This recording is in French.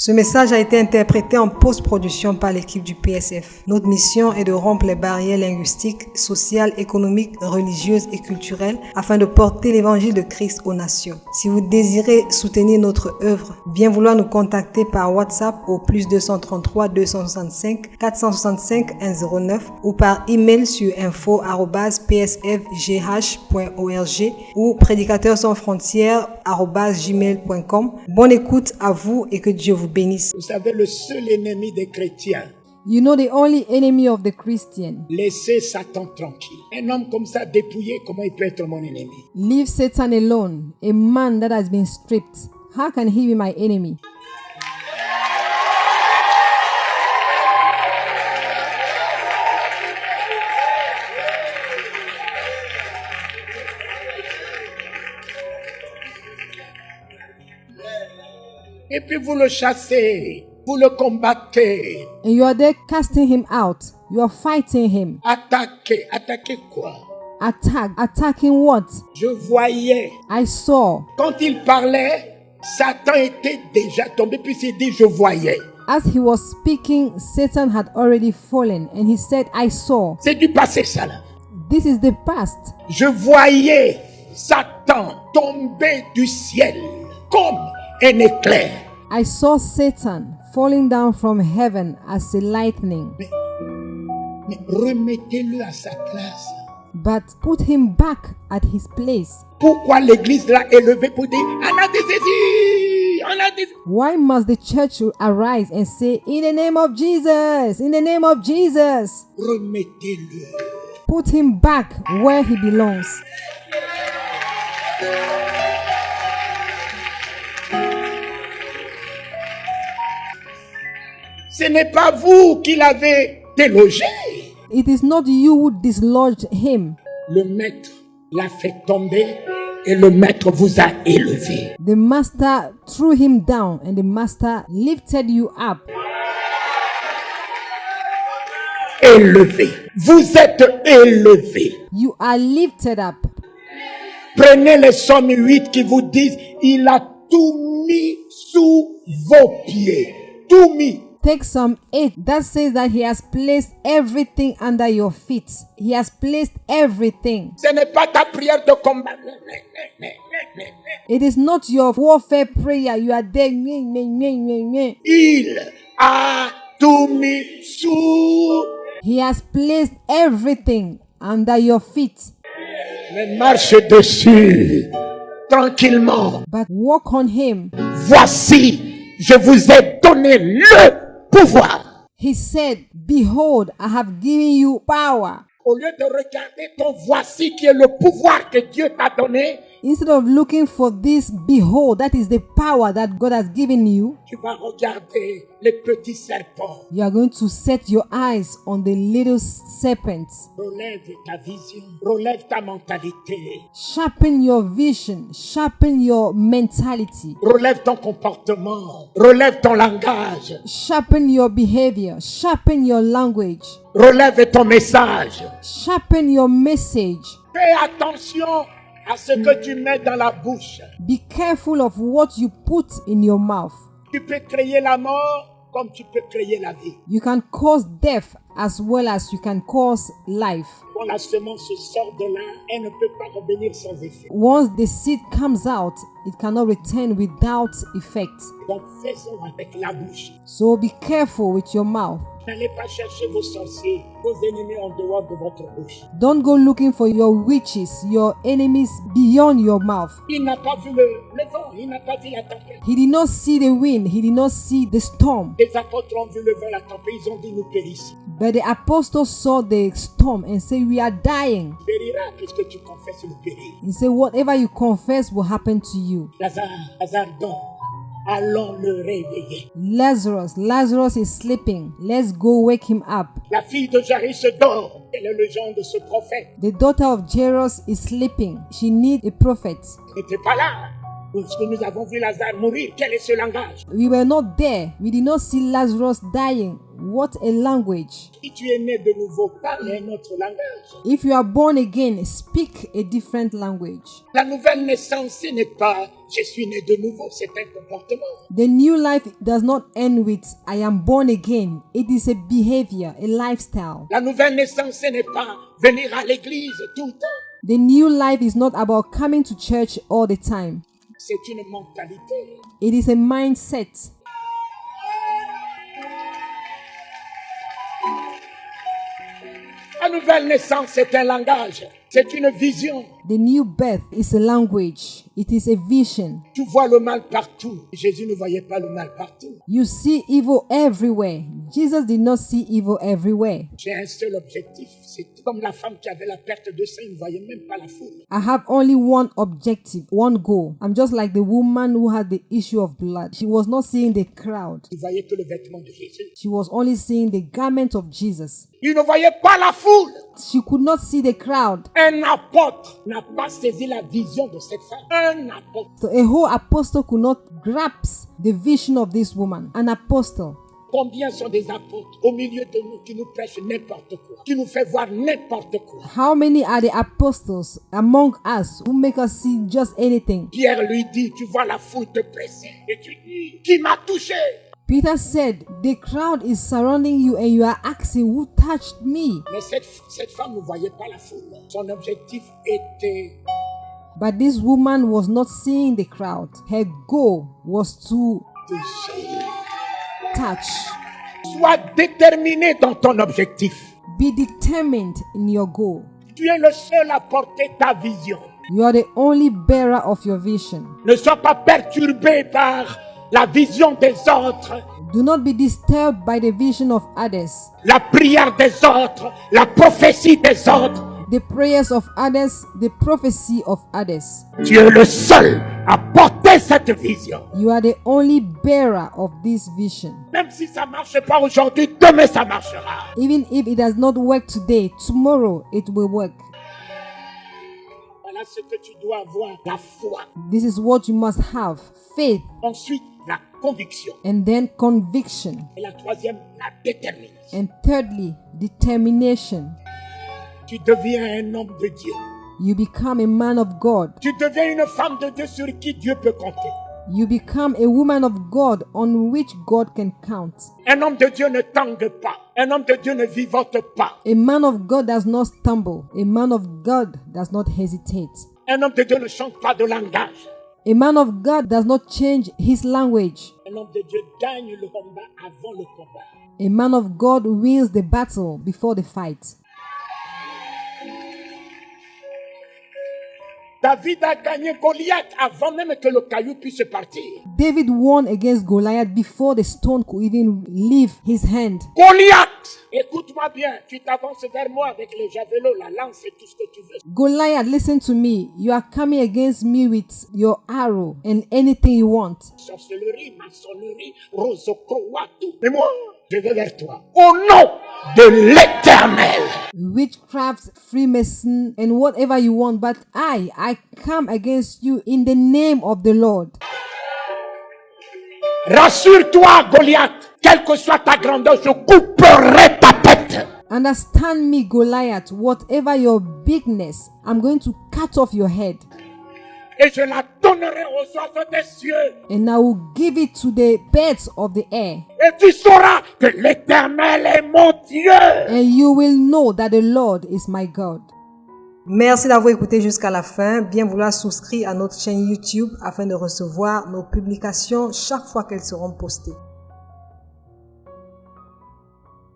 Ce message a été interprété en post-production par l'équipe du PSF. Notre mission est de rompre les barrières linguistiques, sociales, économiques, religieuses et culturelles afin de porter l'évangile de Christ aux nations. Si vous désirez soutenir notre œuvre, bien vouloir nous contacter par WhatsApp au +233 265 465 109 ou par email sur info@psfgh.org ou prédicateurs-sans-frontières@gmail.com. Bonne écoute à vous et que Dieu vous bénisse. Vous savez, le seul ennemi des chrétiens, You know the only enemy of the Christian. laissez Satan tranquille. Un homme comme ça dépouillé, comment il peut être mon ennemi? Leave Satan alone. A man that has been stripped. How can he be my enemy? Et puis vous le chassez, vous le combattez. And you are there casting him out. You are fighting him. Attaquez, attaquez quoi? Attacking what? Je voyais, I saw. quand il parlait, Satan était déjà tombé, puis il dit je voyais. As he was speaking, Satan had already fallen, and he said, I saw. C'est du passé ça là. This is the past. Je voyais Satan tomber du ciel comme un éclair. I saw Satan falling down from heaven as a lightning. Mais remettez-le à sa place. But put him back at his place. Pourquoi l'église l'a élevé pour dire on a des désirs, on a des... Why must the church arise and say, in the name of Jesus, in the name of Jesus? Remettez-le. Put him back where he belongs. Ce n'est pas vous qui l'avez délogé. It is not you who dislodged him. Le maître l'a fait tomber et le maître vous a élevé. The master threw him down and the master lifted you up. Élevé. Vous êtes élevé. You are lifted up. Prenez les Psaumes 8 qui vous disent il a tout mis sous vos pieds. Tout mis. Take Psalm 8 that says that he has placed everything under your feet. He has placed everything. Ce n'est pas ta prière de combat. It is not your warfare prayer. You are there. Il a tout mis sous. He has placed everything under your feet. Mais marche dessus tranquillement. But walk on him. Voici, je vous ai donné le pouvoir. He said, behold, I have given you power. Au lieu de regarder ton voici qui est le pouvoir que Dieu t'a donné, Instead of looking for this, behold, that is the power that God has given you, tu vas regarder les petits serpents. you are going to set your eyes on the little serpents. Relève ta vision, relève ta mentalité, Sharpen your vision, sharpen your mentality, relève ton comportement, relève ton langage, sharpen your behavior, sharpen your language, relève ton message. sharpen your message. Fais attention à ce que tu mets dans la bouche. Be careful of what you put in your mouth. Tu peux créer la mort comme tu peux créer la vie. You can cause death as well as you can cause life. Quand la semence sort de là, elle ne peut pas revenir sans effet. Once the seed comes out, it cannot return without effect. Donc faisons avec la bouche. So be careful with your mouth. N'allez pas chercher vos sorciers, vos ennemis en dehors de votre bouche. Don't go looking for your witches, your enemies beyond your mouth. Il n'a pas vu le vent, il n'a pas vu la tempête. He did not see the wind, he did not see the storm. Les apôtres ont vu le vent, la tempête, ils ont dit nous périssons. But the apostles saw the storm and said, we are dying. Tu périras puisque tu confesses le périr. He said, whatever you confess will happen to you. Lazare dort. Allons le réveiller. Lazarus is sleeping. Let's go wake him up. La fille de Jairus dort. Quel est le genre de ce prophète? The daughter of Jairus is sleeping. She needs a prophet. Il n'était pas là. Lorsque nous avons vu Lazare mourir, quel est ce langage? We were not there. We did not see Lazarus dying. What a language. Si tu es né de nouveau, parle un autre langage. If you are born again, speak a different language. La nouvelle naissance, ce n'est pas « je suis né de nouveau », c'est un comportement. The new life does not end with I am born again. It is a behavior, a lifestyle. La nouvelle naissance, ce n'est pas venir à l'église tout le temps. The new life is not about coming to church all the time. C'est une mentalité. It is a mindset. La nouvelle naissance, c'est un langage, c'est une vision. The new birth is a language. It is a vision. Tu vois le mal partout. Jésus ne voyait pas le mal partout. You see evil everywhere. Jesus did not see evil everywhere. J'ai un seul objectif. C'est comme la femme qui avait la perte de sein, ne voyait même pas la foule. I have only one objective, one goal. I'm just like the woman who had the issue of blood. She was not seeing the crowd. Il voyait que le vêtement de Jésus. She was only seeing the garment of Jesus. Il ne voyait pas la foule. She could not see the crowd. Un apôtre n'a pas saisi la vision de cette femme. Un apôtre. So a whole apostle could not grasp the vision of this woman. An apostle. Combien sont des apôtres au milieu de nous qui nous prêchent n'importe quoi, qui nous fait voir n'importe quoi? How many are the apostles among us who make us see just anything? Pierre lui dit, tu vois la foule te presser et tu dis, qui m'a touché? Peter said, the crowd is surrounding you and you are asking, who touched me? Mais cette femme ne voyait pas la foule. Son objectif était But this woman was not seeing the crowd. Her goal was to toucher. touch. Sois déterminé dans ton objectif. Be determined in your goal. Tu es le seul à porter ta vision. You are the only bearer of your vision. Ne sois pas perturbé par la vision des autres, Do not be disturbed by the vision of others, la prière des autres, la prophétie des autres. the prayers of others, the prophecy of others. Tu es le seul à porter cette vision. You are the only bearer of this vision. Même si ça ne marche pas aujourd'hui, demain ça marchera. Even if it does not work today, tomorrow it will work. Voilà ce que tu dois avoir, la foi. This is what you must have, faith, Ensuite, la conviction. and then conviction, Et la troisième, la détermination. and thirdly, determination. Tu deviens un homme de Dieu. You become a man of God. Tu deviens une femme de Dieu sur qui Dieu peut compter. You become a woman of God on which God can count. Un homme de Dieu ne tangue pas. Un homme de Dieu ne vivote pas. A man of God does not stumble. A man of God does not hesitate. Un homme de Dieu ne change pas de langage. A man of God does not change his language. Un homme de Dieu gagne le combat avant le combat. A man of God wins the battle before the fight. David a gagné Goliath avant même que le caillou puisse partir. David won against Goliath before the stone could even leave his hand. Goliath, écoute-moi bien, tu t'avances vers moi avec le javelot, la lance et tout ce que tu veux. Goliath, listen to me. You are coming against me with your arrow and anything you want. Sorcellerie, maçonnerie, rosokowa, tout. Mais moi, je vais vers toi. Au nom de l'Éternel. Witchcraft, Freemason, and whatever you want. But I come against you in the name of the Lord. Rassure-toi, Goliath, quelle que soit ta grandeur, je couperai ta tête. Understand me, Goliath. Whatever your bigness, I'm going to cut off your head. Et je la donnerai aux oiseaux des cieux. And I will give it to the birds of the air. Et tu sauras que l'Éternel est mon Dieu. And you will know that the Lord is my God. Merci d'avoir écouté jusqu'à la fin. Bien vouloir souscrire à notre chaîne YouTube afin de recevoir nos publications chaque fois qu'elles seront postées.